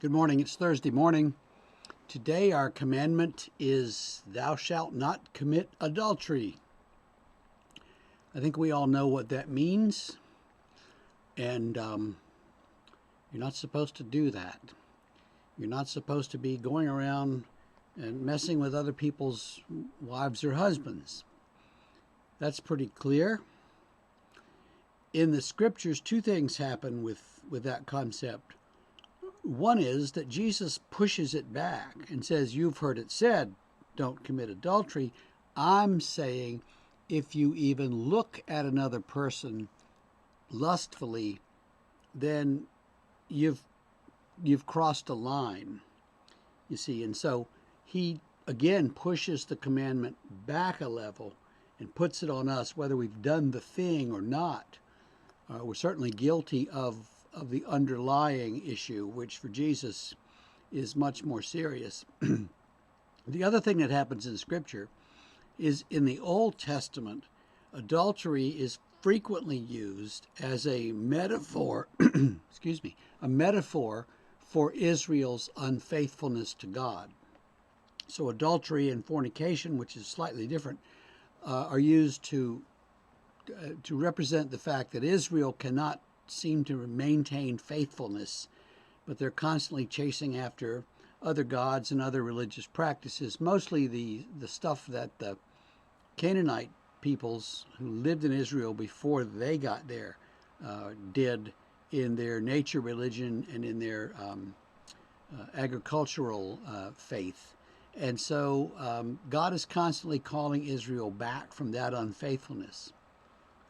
Good morning. It's Thursday morning. Today our commandment is thou shalt not commit adultery. I think we all know what that means, and you're not supposed to do that. You're not supposed to be going around and messing with other people's wives or husbands. That's pretty clear. In the scriptures, two things happen with that concept. One is that Jesus pushes it back and says, you've heard it said, don't commit adultery. I'm saying if you even look at another person lustfully, then you've crossed a line, you see. And so he, again, pushes the commandment back a level and puts it on us, whether we've done the thing or not. We're certainly guilty of the underlying issue, which for Jesus is much more serious. The other thing that happens in Scripture is in the Old Testament, adultery is frequently used as a metaphor, excuse me, a metaphor for Israel's unfaithfulness to God. So adultery and fornication, which is slightly different, are used to represent the fact that Israel cannot seem to maintain faithfulness, but they're constantly chasing after other gods and other religious practices, mostly the stuff that the Canaanite peoples who lived in Israel before they got there did in their nature religion and in their agricultural faith. And so God is constantly calling Israel back from that unfaithfulness.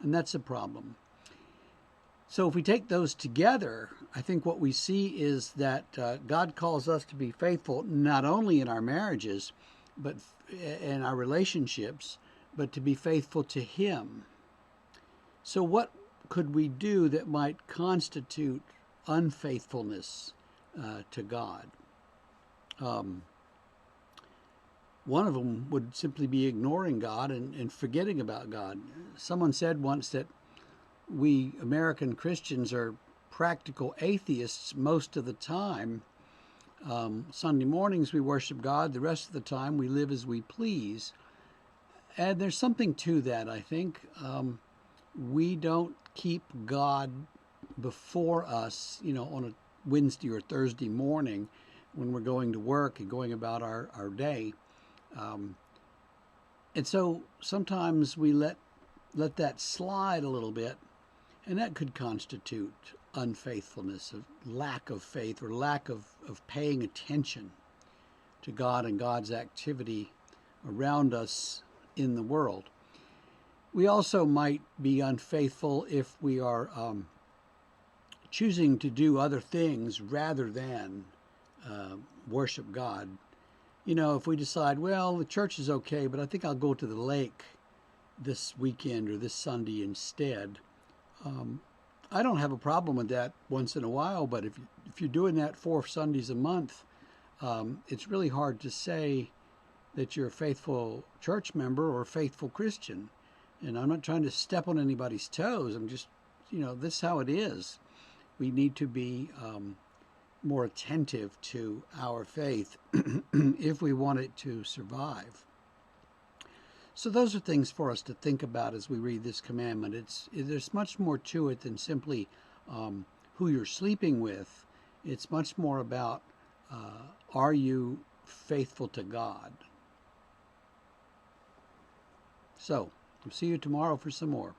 And that's a problem. So if we take those together, I think what we see is that God calls us to be faithful not only in our marriages, but in our relationships, but to be faithful to Him. So what could we do that might constitute unfaithfulness to God? One of them would simply be ignoring God and forgetting about God. Someone said once that we American Christians are practical atheists most of the time. Sunday mornings we worship God. The rest of the time we live as we please. And there's something to that, I think. We don't keep God before us, on a Wednesday or Thursday morning when we're going to work and going about our day. And so sometimes we let that slide a little bit, and that could constitute unfaithfulness, a lack of faith or lack of paying attention to God and God's activity around us in the world. We also might be unfaithful if we are choosing to do other things rather than worship God. If we decide, well, the church is okay, but I think I'll go to the lake this weekend or this Sunday instead. I don't have a problem with that once in a while, but if you're doing that 4 Sundays a month, it's really hard to say that you're a faithful church member or a faithful Christian. And I'm not trying to step on anybody's toes. I'm just, this is how it is. We need to be more attentive to our faith if we want it to survive. So those are things for us to think about as we read this commandment. There's much more to it than simply who you're sleeping with. It's much more about are you faithful to God? So, we'll see you tomorrow for some more.